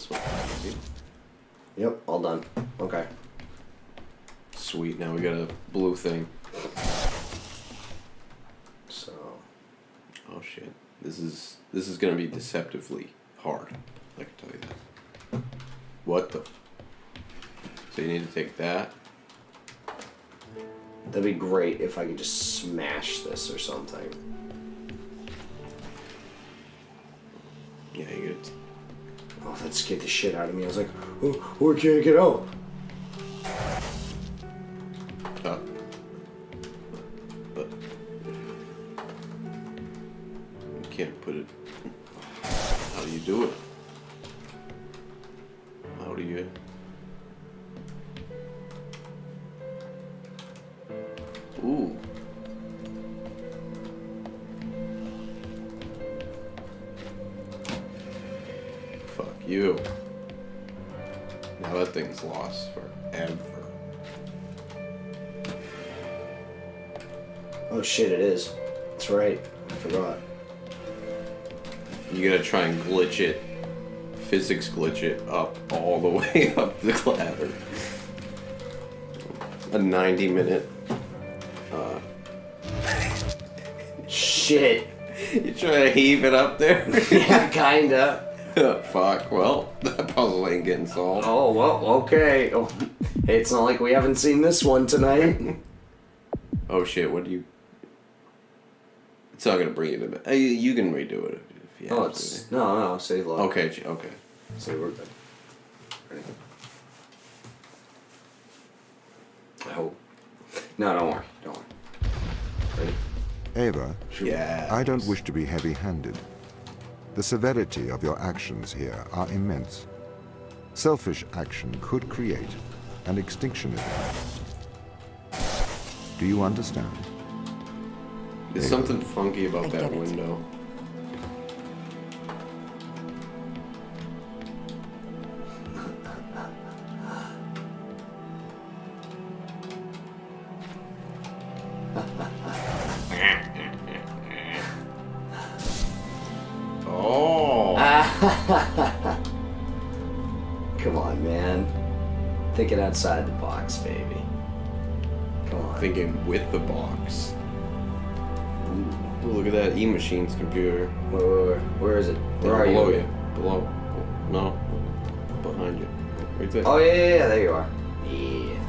this one. Yep, all done. Okay. Sweet, now we got a blue thing. So. Oh shit. This is gonna be deceptively hard. I can tell you that. What the? So you need to take that. That'd be great if I could just smash this or something. Yeah, you get it. Oh, that scared the shit out of me. I was like, oh, where can I get out? Up. But you can't put it. How do you do it? How do you? Ooh. Fuck you. Now that thing's lost forever. Oh shit, it is. That's right. I forgot. You gotta try and glitch it, physics glitch it up all the way up the ladder. A 90-minute. Shit. You try to heave it up there? Yeah, kinda. Fuck, well, that puzzle ain't getting solved. Oh, well, okay. Oh, hey, it's not like we haven't seen this one tonight. Oh shit, what do you... It's not gonna bring you to... You can redo it if you have to. No, save luck. Okay. So we're good. Ready? I hope. No, don't worry. Ready? Ava, Yeah. I don't wish to be heavy-handed. The severity of your actions here are immense. Selfish action could create an extinction event. Do you understand? There's something funky about that window. Oh! Come on, man. Thinking outside the box, baby. Come on. Thinking with the box. Ooh, look at that E-Machine's computer. Where is it? Where are below you? Below. No. Behind you. Right there. Oh, yeah, there you are. Yeah.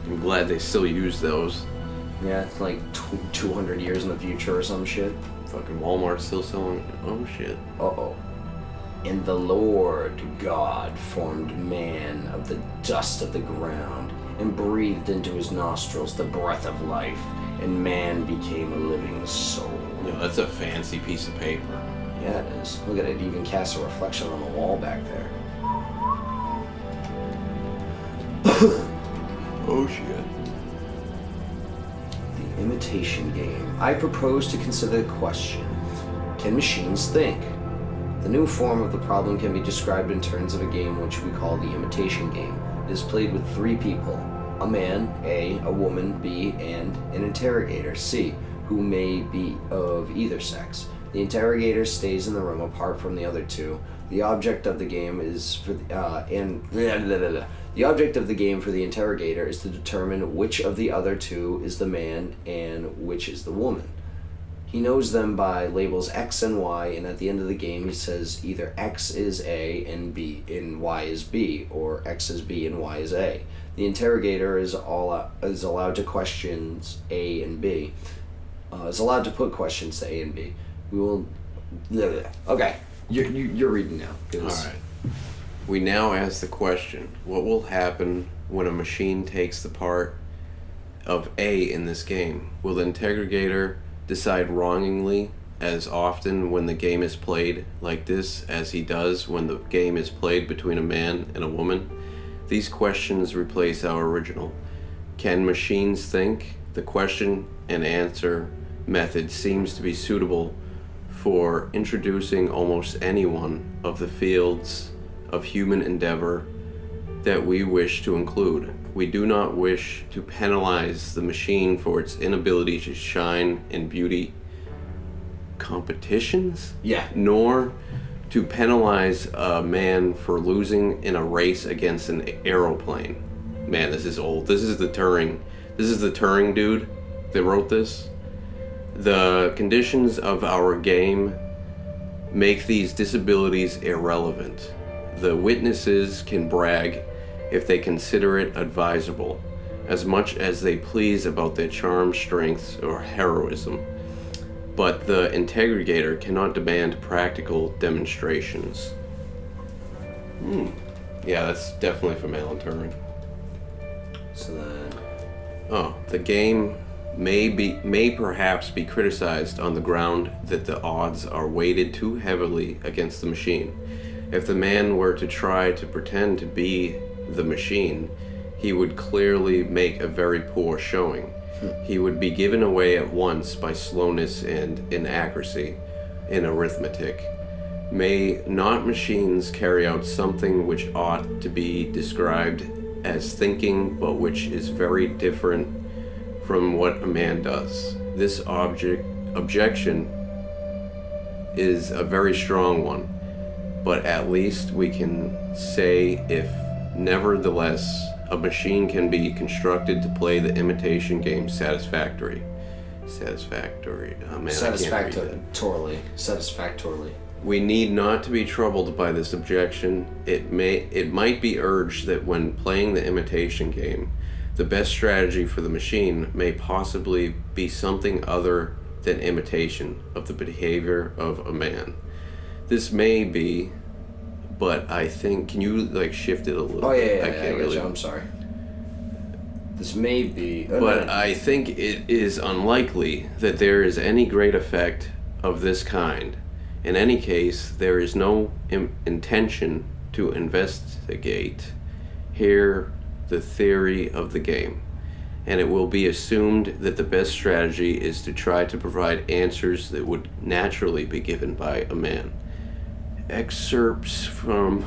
I'm glad they still use those. Yeah, it's like 200 years in the future or some shit. Fucking Walmart's still selling it. Oh shit. Uh-oh. And the Lord God formed man of the dust of the ground and breathed into his nostrils the breath of life, and man became a living soul. Yeah, that's a fancy piece of paper. Yeah, it is. Look at it, even casts a reflection on the wall back there. Oh shit. The imitation game. I propose to consider the question, can machines think? The new form of the problem can be described in terms of a game which we call the imitation game. It is played with 3 people, a man, A, a woman, B, and an interrogator, C, who may be of either sex. The interrogator stays in the room apart from the other 2. The object of the game is for the object of the game for the interrogator is to determine which of the other 2 is the man and which is the woman. He knows them by labels X and Y, and at the end of the game he says either X is A and Y is B, or X is B and Y is A. The interrogator is allowed to questions A and B. Is allowed to put questions to A and B. We will. Okay, you're reading now. All right. We now ask the question: what will happen when a machine takes the part of A in this game? Will the interrogator decide wrongingly as often when the game is played like this as he does when the game is played between a man and a woman? These questions replace our original. Can machines think? The question and answer method seems to be suitable for introducing almost any one of the fields of human endeavor that we wish to include. We do not wish to penalize the machine for its inability to shine in beauty competitions, Yeah. nor to penalize a man for losing in a race against an aeroplane. Man, this is old. This is the Turing dude that wrote this. The conditions of our game make these disabilities irrelevant. The witnesses can brag if they consider it advisable, as much as they please about their charm, strengths, or heroism. But the interrogator cannot demand practical demonstrations. Yeah, that's definitely from Alan Turing. So then, The game may perhaps be criticized on the ground that the odds are weighted too heavily against the machine. If the man were to try to pretend to be the machine, he would clearly make a very poor showing. He would be given away at once by slowness and inaccuracy in arithmetic. May not machines carry out something which ought to be described as thinking, but which is very different from what a man does? This objection is a very strong one, but at least we can say if, nevertheless, a machine can be constructed to play the imitation game satisfactorily. Oh man, Satisfactorily. We need not to be troubled by this objection. It might be urged that when playing the imitation game, the best strategy for the machine may possibly be something other than imitation of the behavior of a man. This may be, but I think, can you shift it a little bit? I can't really. I'm sorry. This may be, I think it is unlikely that there is any great effect of this kind. In any case, there is no intention to investigate here the theory of the game, and it will be assumed that the best strategy is to try to provide answers that would naturally be given by a man. Excerpts from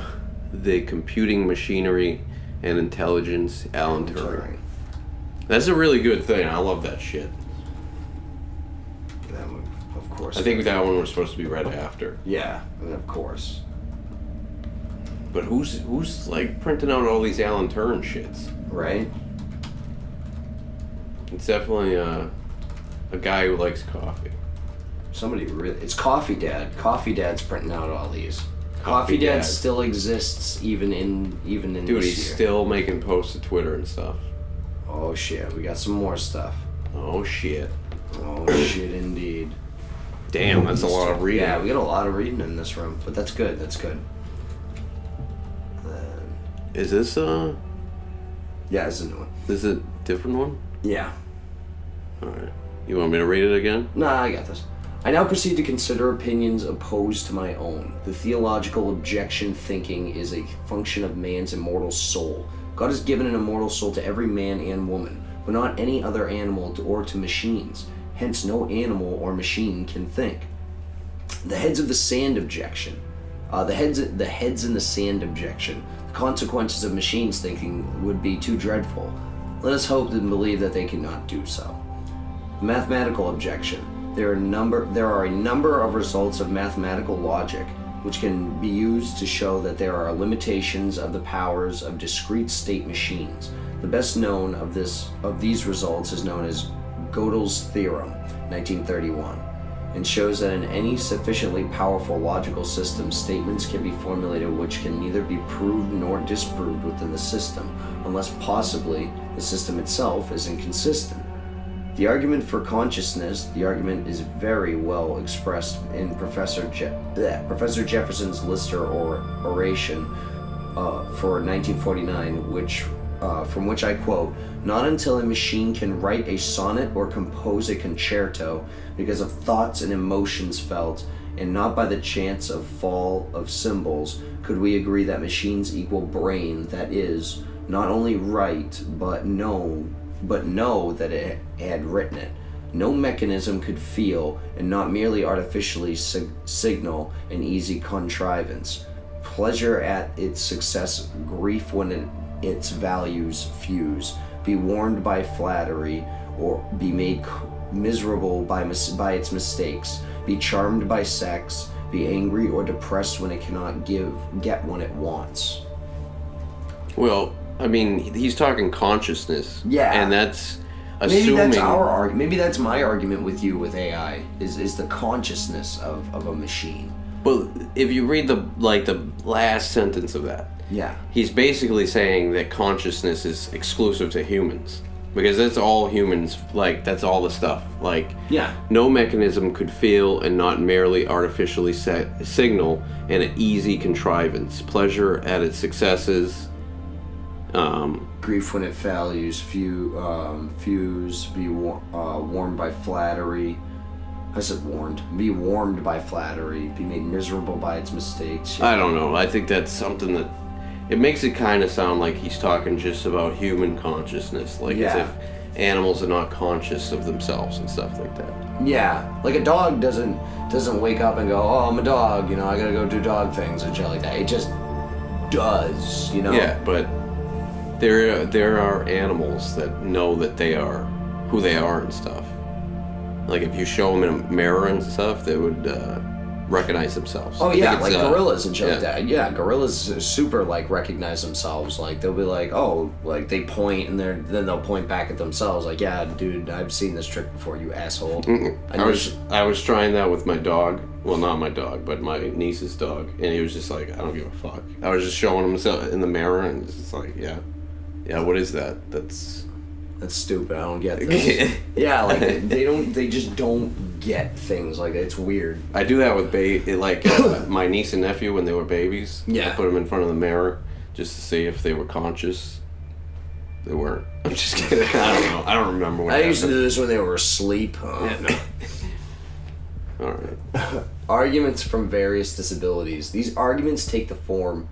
The Computing Machinery and Intelligence, Alan Turing. That's a really good thing. I love that shit. That one, of course. I think that one was supposed to be read after. Yeah, of course. But who's printing out all these Alan Turing shits? Right? It's definitely a guy who likes coffee. Somebody really... It's Coffee Dad. Coffee Dad's printing out all these. Coffee Dad still exists even in Dude, this year. he's still making posts to Twitter and stuff. Oh shit, we got some more stuff. Oh shit. Oh shit indeed. Damn, that's a lot of reading. Yeah, we got a lot of reading in this room, but that's good, that's good. Is this Yeah, it's a new one. This is a different one? Yeah. Alright. You want me to read it again? Nah, I got this. I now proceed to consider opinions opposed to my own. The theological objection thinking is a function of man's immortal soul. God has given an immortal soul to every man and woman, but not any other animal or to machines. Hence, no animal or machine can think. The heads of the sand objection. The heads in the sand objection. The consequences of machines thinking would be too dreadful. Let us hope and believe that they cannot do so. The mathematical objection. There are a number of results of mathematical logic which can be used to show that there are limitations of the powers of discrete state machines. The best known of these results is known as Gödel's theorem, 1931, and shows that in any sufficiently powerful logical system, statements can be formulated which can neither be proved nor disproved within the system, unless possibly the system itself is inconsistent. The argument for consciousness, the argument is very well expressed in Professor Jefferson's Lister oration for 1949, from which I quote, "Not until a machine can write a sonnet or compose a concerto because of thoughts and emotions felt, and not by the chance of fall of symbols, could we agree that machines equal brain, that is, not only write, but know that it had written it. No mechanism could feel, and not merely artificially signal an easy contrivance. Pleasure at its success, grief when its values fuse, be warned by flattery, or be made miserable by its mistakes, be charmed by sex, be angry or depressed when it cannot get what it wants. Well, I mean, he's talking consciousness. Yeah. And that's Maybe assuming... that's our argument. Maybe that's my argument with you with AI, is the consciousness of a machine. Well, if you read the last sentence of that, Yeah. he's basically saying that consciousness is exclusive to humans. Because that's all humans, like, that's all the stuff. Like, Yeah. no mechanism could feel and not merely artificially signal an easy contrivance. Pleasure at its successes. Grief when it fails, fuse, be warmed by flattery. I said warned. Be warmed by flattery, be made miserable by its mistakes. I don't know. I think that's something that... It makes it kind of sound like he's talking just about human consciousness. Like, as if animals are not conscious of themselves and stuff like that. Yeah, like a dog doesn't wake up and go, oh, I'm a dog, I gotta go do dog things and shit like that. It just does, Yeah, but there are animals that know that they are who they are and stuff. Like, if you show them in a mirror and stuff, they would recognize themselves. Oh, yeah, like gorillas and shit yeah. like that. Yeah, gorillas super, recognize themselves. Like, they'll be like, oh, like, they point and then they'll point back at themselves. Like, yeah, dude, I've seen this trick before, you asshole. I was trying that with my dog. Well, not my dog, but my niece's dog. And he was just like, I don't give a fuck. I was just showing him in the mirror and it's just like, yeah, what is that? That's stupid. I don't get this. Yeah, like, they just don't get things. Like, it's weird. I do that with my niece and nephew when they were babies. Yeah. I put them in front of the mirror just to see if they were conscious. They weren't. I'm just kidding. I don't know. I don't remember when I used to do this when they were asleep. Yeah. All right. Arguments from various disabilities. These arguments take the form,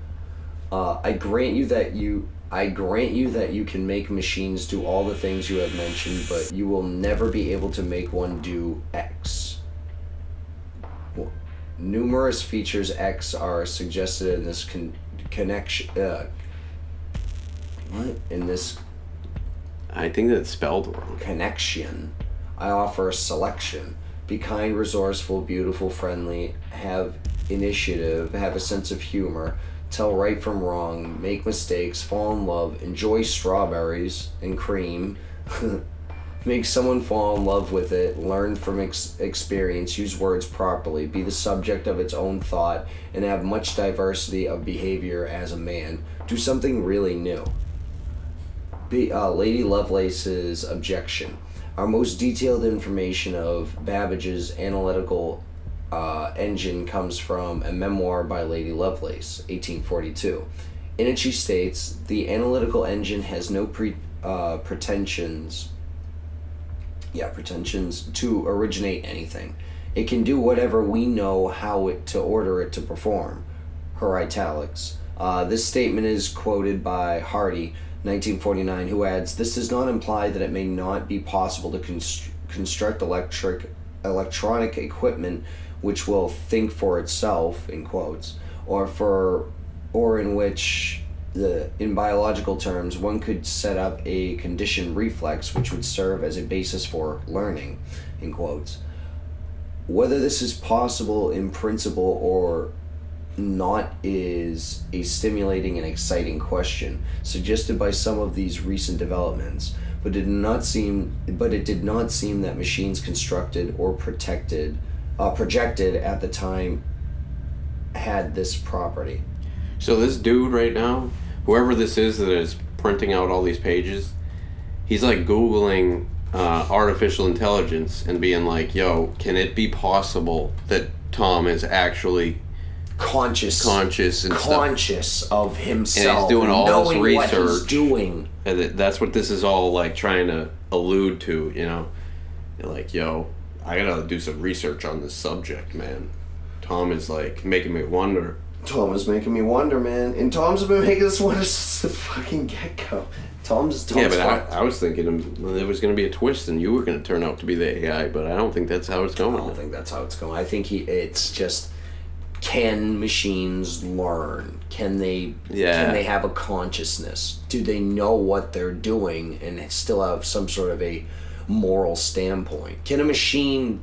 I grant you that you can make machines do all the things you have mentioned, but you will never be able to make one do X. Well, numerous features X are suggested in this connection. In this I think that's spelled wrong. connection, I offer a selection. Be kind, resourceful, beautiful, friendly, have initiative, have a sense of humor, tell right from wrong, make mistakes, fall in love, enjoy strawberries and cream, make someone fall in love with it, learn from experience, use words properly, be the subject of its own thought, and have much diversity of behavior as a man. Do something really new. Lady Lovelace's objection. Our most detailed information of Babbage's analytical engine comes from a memoir by Lady Lovelace, 1842. In it she states, the analytical engine has no pretensions to originate anything. It can do whatever we know how to order it to perform. Her italics. This statement is quoted by Hardy, 1949, who adds, this does not imply that it may not be possible to construct electronic equipment which will think for itself, in quotes, or in which, in biological terms, one could set up a conditioned reflex which would serve as a basis for learning, in quotes. Whether this is possible in principle or not is a stimulating and exciting question suggested by some of these recent developments, but it did not seem that machines constructed or projected at the time had this property. So this dude right now, whoever this is that is printing out all these pages, he's like Googling artificial intelligence and being like, yo, can it be possible that Tom is actually conscious and conscious of himself, and he's doing all this research, what he's doing. And that's what this is all like trying to allude to, You're like, yo, I gotta do some research on this subject, man. Tom is like making me wonder. Tom is making me wonder, man. And Tom's been making us wonder since the fucking get-go. Tom's yeah, but I was thinking there was going to be a twist and you were going to turn out to be the AI, but I don't think that's how it's going. I don't think that's how it's going. I think it's just, can machines learn? Can they have a consciousness? Do they know what they're doing and still have some sort of a moral standpoint? Can a machine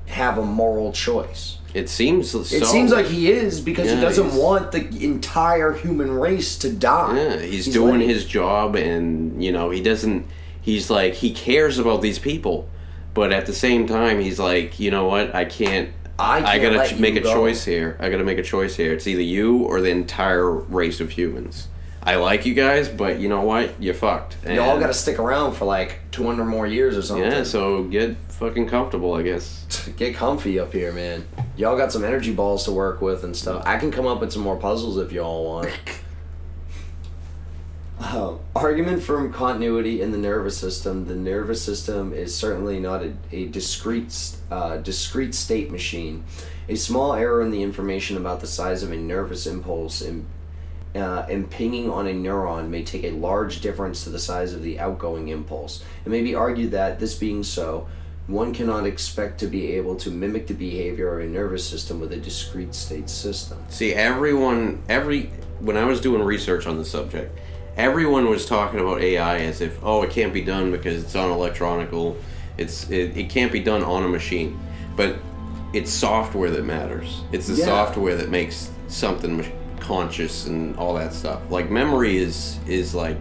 have a moral choice? It seems so. It seems like he is, because he doesn't he's- want the entire human race to die. Yeah, he's doing his job, and he doesn't. He's like, he cares about these people, but at the same time, he's like, you know what? I gotta let make you a go. choice here. I gotta make a choice here. It's either you or the entire race of humans. I like you guys, but you know what? You're fucked. And Y'all gotta stick around for like 200 more years or something. yeah, so get fucking comfortable, I guess. Get comfy up here, man. Y'all got some energy balls to work with and stuff. I can come up with some more puzzles if y'all want. Argument from continuity in the nervous system. The nervous system is certainly not a discrete state machine. A small error in the information about the size of a nervous impulse impinging on a neuron may take a large difference to the size of the outgoing impulse. It may be argued that, this being so, one cannot expect to be able to mimic the behavior of a nervous system with a discrete state system. See, when I was doing research on the subject, everyone was talking about AI as if, it can't be done because it's on electronical, it can't be done on a machine. But it's software that matters. It's the software that makes something conscious and all that stuff. Like memory is like,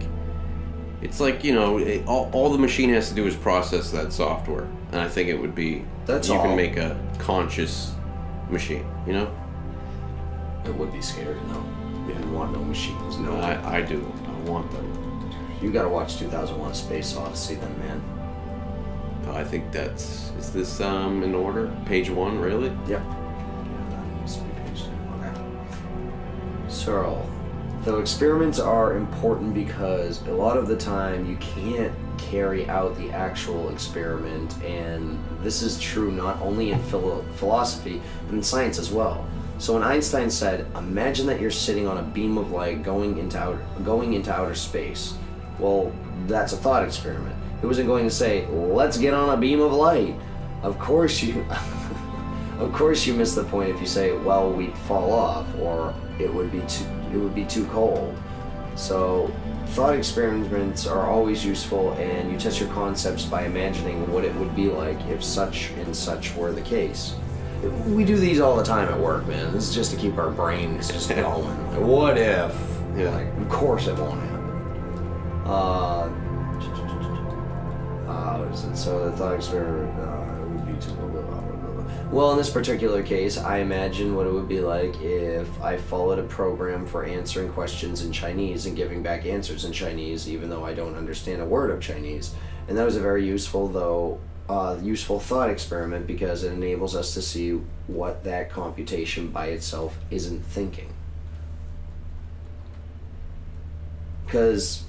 it's like, all the machine has to do is process that software. And I think it would be, can make a conscious machine, It would be scary, though. You don't want no machines. No. I do. I want them. You gotta watch 2001: A Space Odyssey then, man. I think is this in order? Page 1, really? Yep. Yeah, that needs to be page 2. Okay. Searle. Though experiments are important because a lot of the time you can't carry out the actual experiment, and this is true not only in philosophy, but in science as well. So when Einstein said, imagine that you're sitting on a beam of light going into outer space. Well, that's a thought experiment. It wasn't going to say, let's get on a beam of light. Of course you miss the point if you say, well, we'd fall off, or it would be too cold. So thought experiments are always useful, and you test your concepts by imagining what it would be like if such and such were the case. We do these all the time at work, man. This is just to keep our brains just going. Like, what if? Yeah. Like, of course it won't happen. What is it? So the thought experiment would be too blah, blah, blah, blah, blah. Well, in this particular case, I imagine what it would be like if I followed a program for answering questions in Chinese and giving back answers in Chinese, even though I don't understand a word of Chinese. And that was a very useful thought experiment, because it enables us to see what that computation by itself isn't thinking. Because,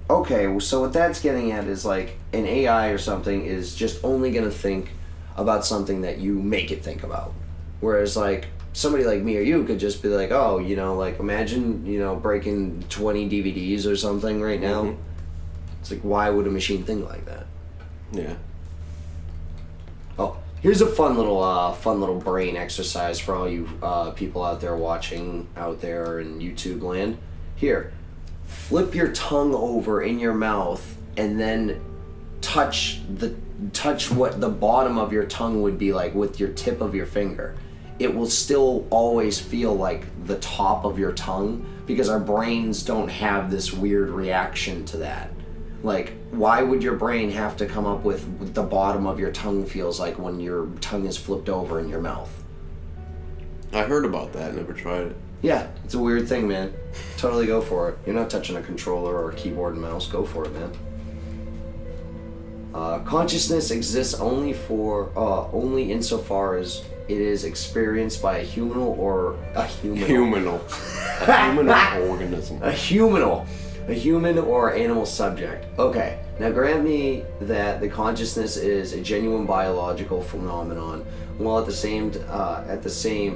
okay, so what that's getting at is like an AI or something is just only going to think about something that you make it think about. Whereas like somebody like me or you could just be like, oh, like imagine, breaking 20 DVDs or something right now. Mm-hmm. It's like, why would a machine think like that? Yeah. Oh, here's a fun little brain exercise for all you people out there watching out there in YouTube land. Here, flip your tongue over in your mouth and then touch what the bottom of your tongue would be like with your tip of your finger. It will still always feel like the top of your tongue, because our brains don't have this weird reaction to that. Like, why would your brain have to come up with what the bottom of your tongue feels like when your tongue is flipped over in your mouth? I heard about that, never tried it. Yeah, it's a weird thing, man. Totally go for it. You're not touching a controller or a keyboard and mouse. Go for it, man. Consciousness exists only insofar as it is experienced by a humanal organism. A human or animal subject. Okay, now grant me that the consciousness is a genuine biological phenomenon, while at the same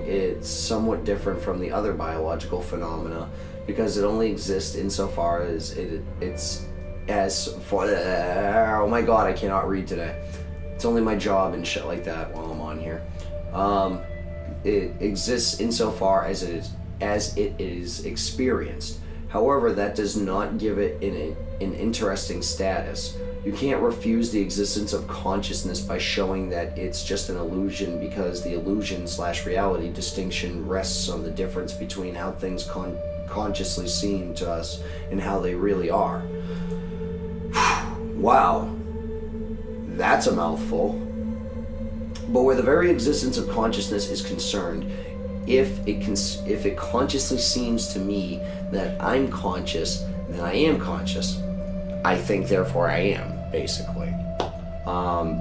it's somewhat different from the other biological phenomena, because it only exists insofar as oh my god, I cannot read today. It's only my job and shit like that while I'm on here. It exists insofar as it is experienced. However, that does not give it an interesting status. You can't refuse the existence of consciousness by showing that it's just an illusion, because the illusion/reality distinction rests on the difference between how things consciously seem to us and how they really are. Wow, that's a mouthful. But where the very existence of consciousness is concerned, if it consciously seems to me that I'm conscious, then I am conscious. I think, therefore I am, basically.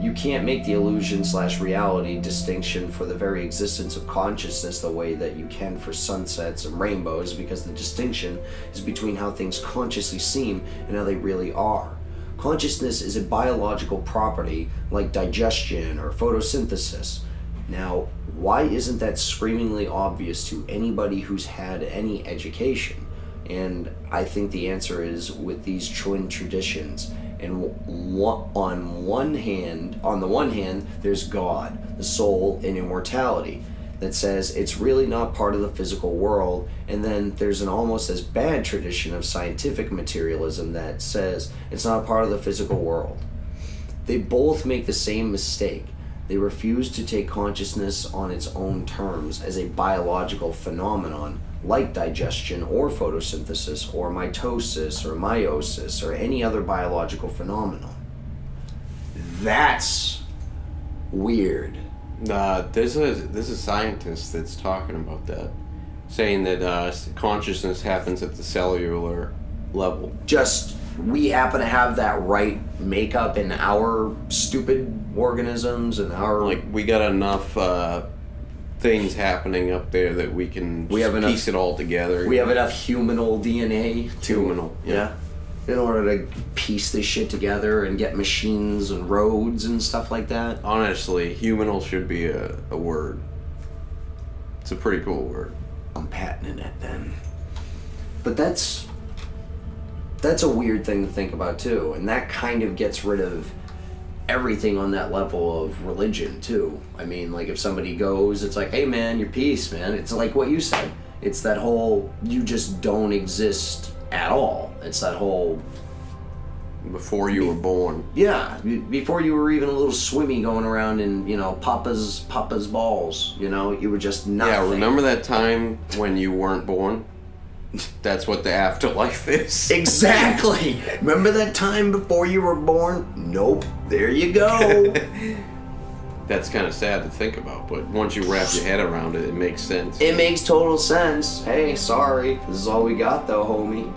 You can't make the illusion/reality distinction for the very existence of consciousness the way that you can for sunsets and rainbows, because the distinction is between how things consciously seem and how they really are. Consciousness is a biological property like digestion or photosynthesis. Now, why isn't that screamingly obvious to anybody who's had any education? And I think the answer is with these twin traditions. And on the one hand, there's God, the soul, and immortality, that says it's really not part of the physical world. And then there's an almost as bad tradition of scientific materialism that says it's not part of the physical world. They both make the same mistake. They refuse to take consciousness on its own terms as a biological phenomenon like digestion or photosynthesis or mitosis or meiosis or any other biological phenomenon. That's weird. There's a scientist that's talking about that, saying that consciousness happens at the cellular level. Just we happen to have that right makeup in our stupid organisms and our... Like, we got enough things happening up there that we can piece it all together. We have enough humanal DNA Humanal, yeah. In order to piece this shit together and get machines and roads and stuff like that. Honestly, humanal should be a word. It's a pretty cool word. I'm patenting it then. But that's a weird thing to think about too, and that kind of gets rid of everything on that level of religion too. I mean, like, if somebody goes, it's like, hey man, your peace, man. It's like what you said. It's that whole, you just don't exist at all. It's that whole... Before you were born. Yeah, before you were even a little swimmy going around in, Papa's balls, you were just nothing. Yeah, remember that time when you weren't born? That's what the afterlife is. Exactly. Remember that time before you were born? Nope. There you go. That's kind of sad to think about, but once you wrap your head around it, it makes sense. It makes total sense. Hey, sorry. This is all we got, though, homie.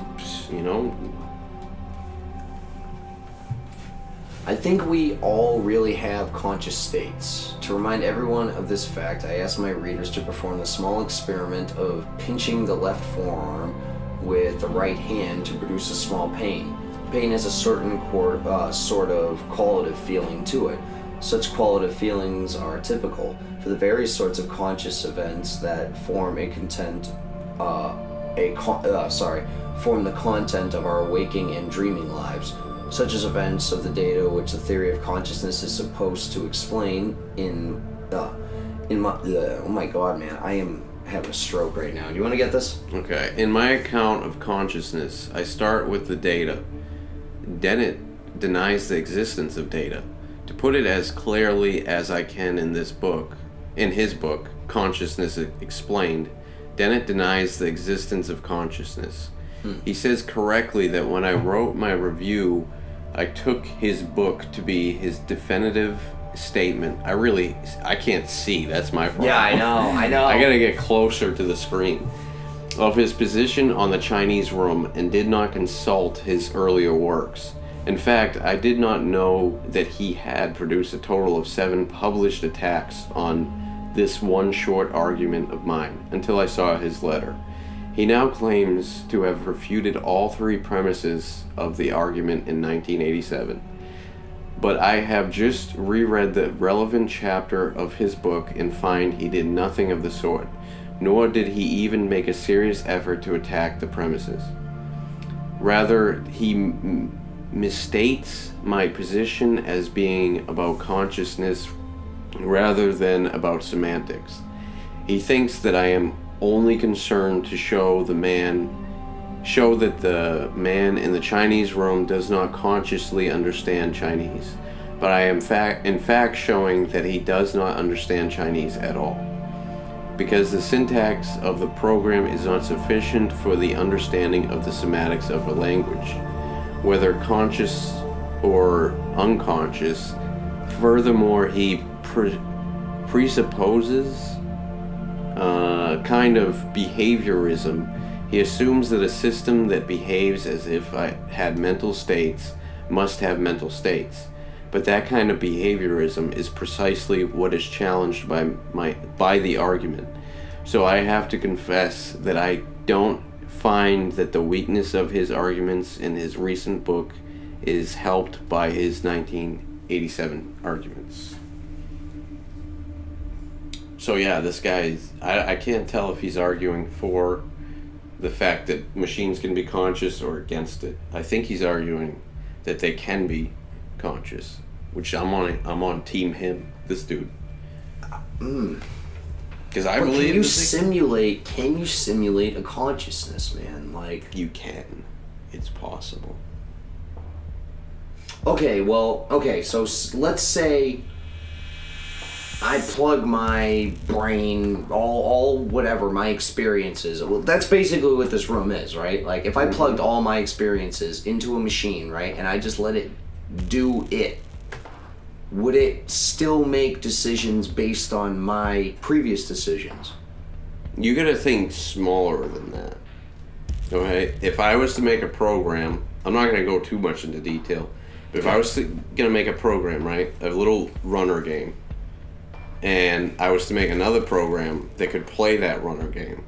I think we all really have conscious states. To remind everyone of this fact, I ask my readers to perform the small experiment of pinching the left forearm with the right hand to produce a small pain. Pain has a certain sort of qualitative feeling to it. Such qualitative feelings are typical for the various sorts of conscious events that form the content of our waking and dreaming lives, such as events of the data which the theory of consciousness is supposed to explain. Oh my god, man, I am having a stroke right now. Do you want to get this? Okay. In my account of consciousness, I start with the data. Dennett denies the existence of data. To put it as clearly as I can in his book, Consciousness Explained, Dennett denies the existence of consciousness. He says correctly that when I wrote my review, I took his book to be his definitive statement. I can't see, that's my problem. Yeah, I know. I gotta get closer to the screen. Of his position on the Chinese room, and did not consult his earlier works. In fact, I did not know that he had produced a total of 7 published attacks on this one short argument of mine, until I saw his letter. He now claims to have refuted all 3 premises of the argument in 1987. But I have just reread the relevant chapter of his book and find he did nothing of the sort, nor did he even make a serious effort to attack the premises. Rather, he misstates my position as being about consciousness rather than about semantics. He thinks that I am only concerned to show the man show that the man in the Chinese room does not consciously understand Chinese, but I am in fact showing that he does not understand Chinese at all, because the syntax of the program is not sufficient for the understanding of the semantics of a language, whether conscious or unconscious. Furthermore, he presupposes kind of behaviorism. He assumes that a system that behaves as if I had mental states must have mental states. But that kind of behaviorism is precisely what is challenged by the argument. So I have to confess that I don't find that the weakness of his arguments in his recent book is helped by his 1987 arguments. So yeah, this guy, I can't tell if he's arguing for the fact that machines can be conscious or against it. I think he's arguing that they can be conscious, which I'm on team him, this dude. Because I believe can you simulate a consciousness, man? Like, you can. It's possible. Okay, so let's say I plug my brain, all whatever, my experiences. Well, that's basically what this room is, right? Like, if I plugged all my experiences into a machine, right, and I just let it do it, would it still make decisions based on my previous decisions? You gotta think smaller than that. Okay? If I was to make a program, I'm not gonna go too much into detail, but if I was gonna make a program, right, a little runner game, and I was to make another program that could play that runner game,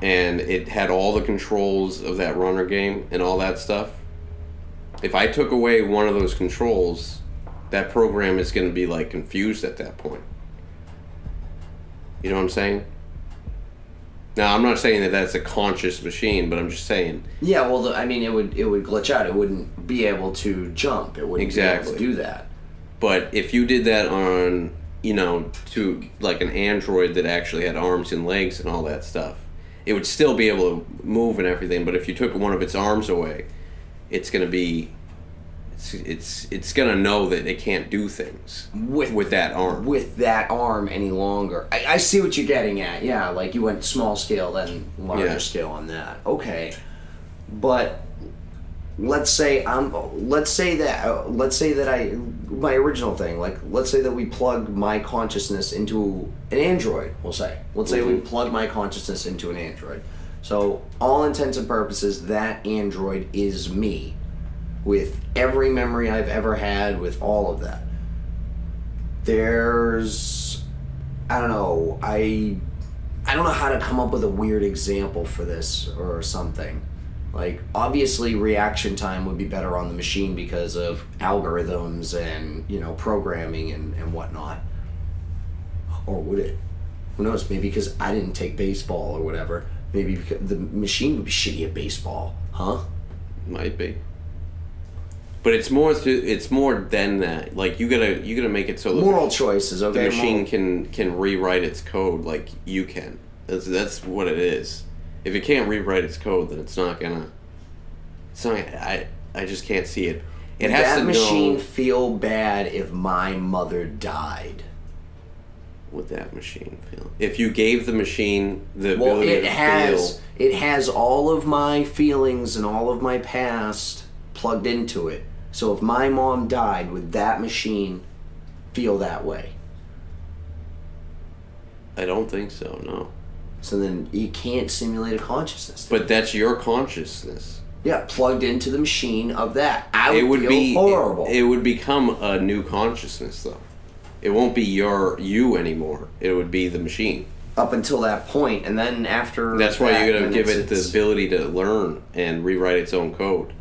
and it had all the controls of that runner game and all that stuff, if I took away one of those controls, that program is going to be like confused at that point. You know what I'm saying? Now, I'm not saying that that's a conscious machine, but I'm just saying. Yeah, well, it would glitch out. It wouldn't be able to jump. It wouldn't be able to do that. But if you did that on, to like an android that actually had arms and legs and all that stuff, it would still be able to move and everything. But if you took one of its arms away, it's going to be, it's going to know that it can't do things with that arm. With that arm any longer. I see what you're getting at. Yeah, like you went small scale, then larger scale on that. Okay, but let's say that my original thing, like let's say that we plug my consciousness into an android. We'll say we plug my consciousness into an android. So all intents and purposes, that android is me, with every memory I've ever had, with all of that. There's, I don't know how to come up with a weird example for this or something. Like, obviously reaction time would be better on the machine because of algorithms and, programming and whatnot. Or would it? Who knows? Maybe because I didn't take baseball or whatever. Maybe because the machine would be shitty at baseball. Huh? Might be. But it's more than that. Like, you gotta make it so that moral choices, okay? The machine can rewrite its code like you can. That's what it is. If it can't rewrite its code, then it's not gonna. I just can't see it. It Would has that to machine know. feel bad if my mother died? Would that machine feel? If you gave the machine the ability to feel. It has all of my feelings and all of my past plugged into it. So if my mom died, would that machine feel that way? I don't think so. No. So then you can't simulate a consciousness. But that's your consciousness. Yeah, plugged into the machine of that. I would feel horrible. It would become a new consciousness, though. It won't be you anymore. It would be the machine. Up until that point, and then after. That's why you got to give it the ability to learn and rewrite its own code.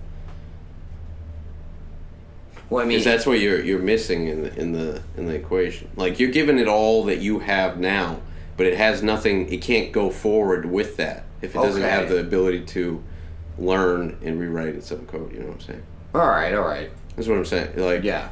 Well, I mean, because that's what you're missing in the equation. Like, you're giving it all that you have now, but it has nothing. It can't go forward with that if it doesn't have the ability to learn and rewrite its own code. You know what I'm saying? All right. That's what I'm saying. Like, yeah.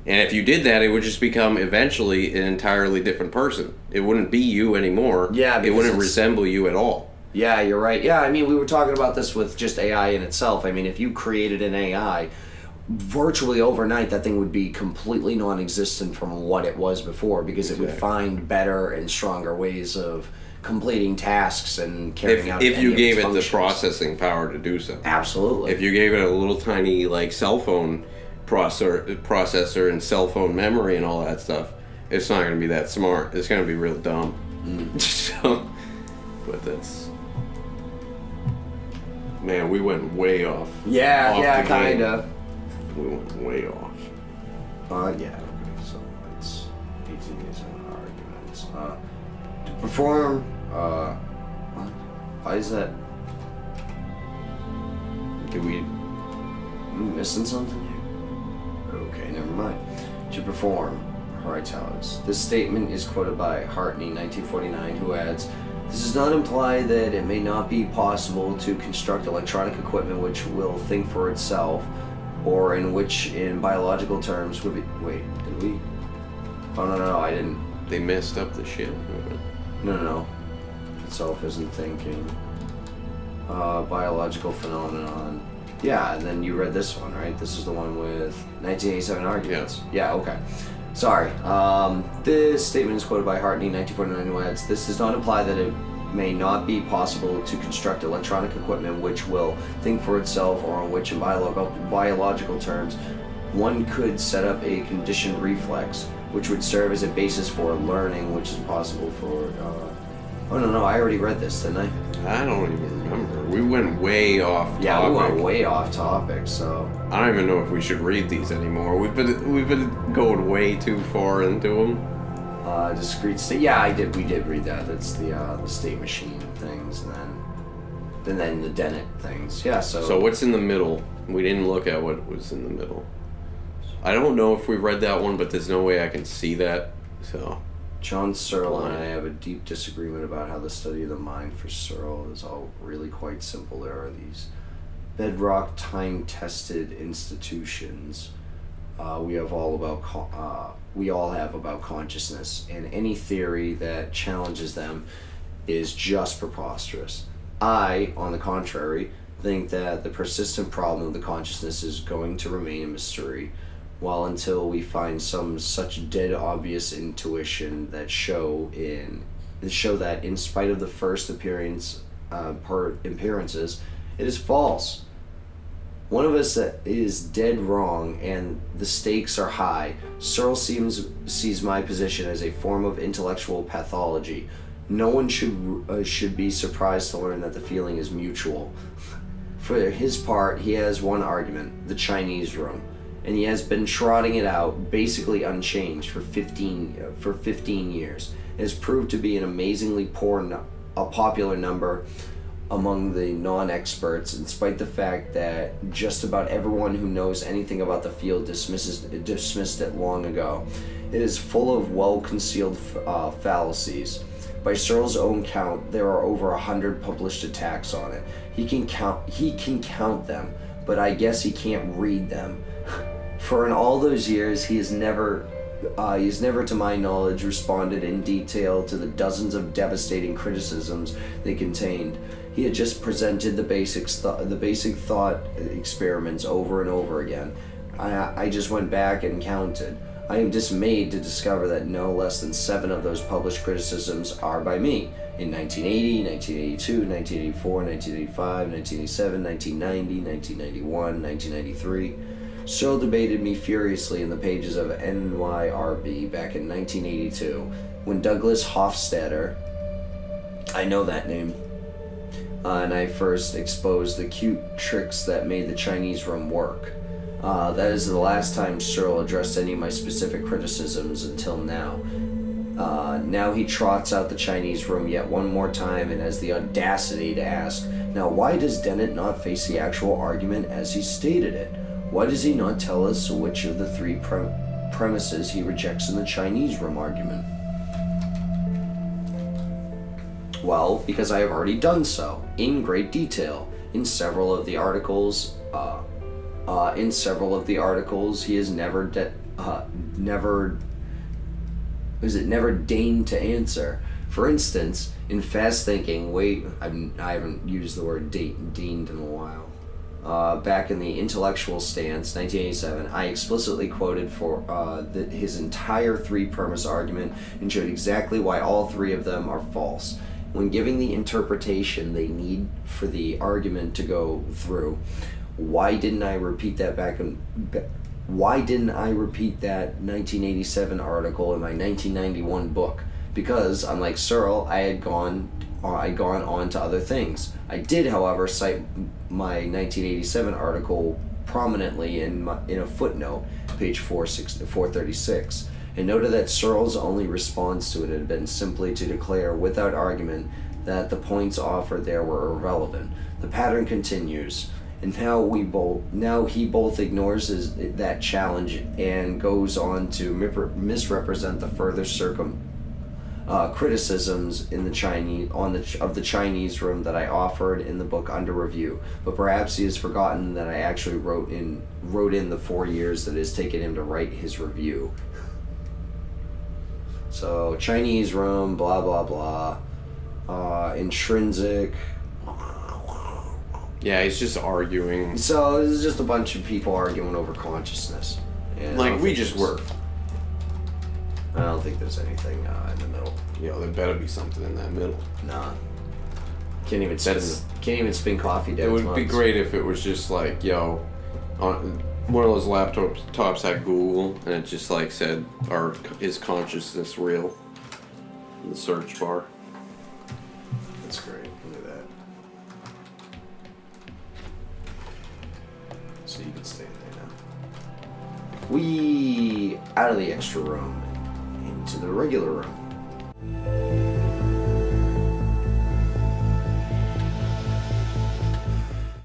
And if you did that, it would just become eventually an entirely different person. It wouldn't be you anymore. Yeah. It wouldn't resemble you at all. Yeah, you're right. Yeah, I mean, we were talking about this with just AI in itself. I mean, if you created an AI, virtually overnight, that thing would be completely non-existent from what it was before, because it would find better and stronger ways of completing tasks and carrying out. If you gave it the functions. processing power to do so. Absolutely. If you gave it a little tiny like cell phone processor and cell phone memory and all that stuff, it's not going to be that smart. It's going to be real dumb. So, but that's, man, we went way off. Yeah, off yeah, the game. kinda. We went way off. Yeah. Okay. So it's 18 years of arguments. To perform. What? Why is that? Did we? I'm missing something here? Okay, never mind. To perform, italics. This statement is quoted by Hartney, 1949, who adds, "This does not imply that it may not be possible to construct electronic equipment which will think for itself, or in which, in biological terms, would be..." Wait, did we? Oh, no, I didn't. They messed up the shit. No. Itself isn't thinking. Biological phenomenon. Yeah, and then you read this one, right? This is the one with 1987 arguments. Yeah, okay. Sorry. This statement is quoted by Hartney, 1949, who adds, "This does not imply that it may not be possible to construct electronic equipment which will think for itself, or in which, in biological terms, one could set up a conditioned reflex, which would serve as a basis for learning, which is possible for..." Oh, no, I already read this, didn't I? I don't even remember. We went way off topic. Yeah, we went way off topic, so... I don't even know if we should read these anymore. We've been going way too far into them. Discrete state. Yeah, we did read that. That's the state machine things, and then the Dennett things. Yeah, So what's in the middle? We didn't look at what was in the middle. I don't know if we read that one, but there's no way I can see that. So John Searle and I have a deep disagreement about how the study of the mind for Searle is all really quite simple. There are these bedrock time-tested institutions we all have about consciousness, and any theory that challenges them is just preposterous. I, on the contrary, think that the persistent problem of the consciousness is going to remain a mystery, while until we find some such dead obvious intuition that show that in spite of the first appearances, it is false. One of us is dead wrong, and the stakes are high. Searle sees my position as a form of intellectual pathology. No one should be surprised to learn that the feeling is mutual. For his part, he has one argument: the Chinese room, and he has been trotting it out, basically unchanged, for 15 years. It has proved to be an amazingly popular number among the non-experts, in spite of the fact that just about everyone who knows anything about the field dismissed it long ago. It is full of well-concealed fallacies. By Searle's own count, there are over 100 published attacks on it. He can count them, but I guess he can't read them. For in all those years, he has never, to my knowledge, responded in detail to the dozens of devastating criticisms they contained. He had just presented the basic thought experiments over and over again. I just went back and counted. I am dismayed to discover that no less than 7 of those published criticisms are by me. In 1980, 1982, 1984, 1985, 1987, 1990, 1991, 1993. Searle debated me furiously in the pages of NYRB back in 1982, when Douglas Hofstadter, I know that name, and I first exposed the cute tricks that made the Chinese room work. That is the last time Searle addressed any of my specific criticisms until now. Now he trots out the Chinese room yet one more time and has the audacity to ask, now why does Dennett not face the actual argument as he stated it? Why does he not tell us which of the 3 premises he rejects in the Chinese room argument? Well, because I have already done so, in great detail, in several of the articles. He has never deigned to answer. For instance, in fast thinking, I haven't used the word deemed in a while. Back in the Intellectual Stance, 1987, I explicitly quoted for his entire three-premise argument and showed exactly why all three of them are false. When giving the interpretation they need for the argument to go through, why didn't I repeat that 1987 article in my 1991 book? Because, unlike Searle, I had gone on to other things. I did, however, cite my 1987 article prominently in a footnote, page 436, and noted that Searle's only response to it had been simply to declare without argument that the points offered there were irrelevant. The pattern continues, and now he both ignores that challenge and goes on to misrepresent the further criticisms in of the Chinese room that I offered in the book under review, but perhaps he has forgotten that I actually wrote in the 4 years that it has taken him to write his review. So Chinese room, blah blah blah, intrinsic. Yeah, he's just arguing. So this is just a bunch of people arguing over consciousness. And Like we just were. I don't think there's anything in the middle. Yo, there better be something in that middle. Nah. Can't even spin coffee down. It would be great if it was just like, yo, on one of those laptops had Google, and it just like said, is consciousness real? In the search bar. That's great. Look at that. So you can stay there now. We out of the extra room into the regular room.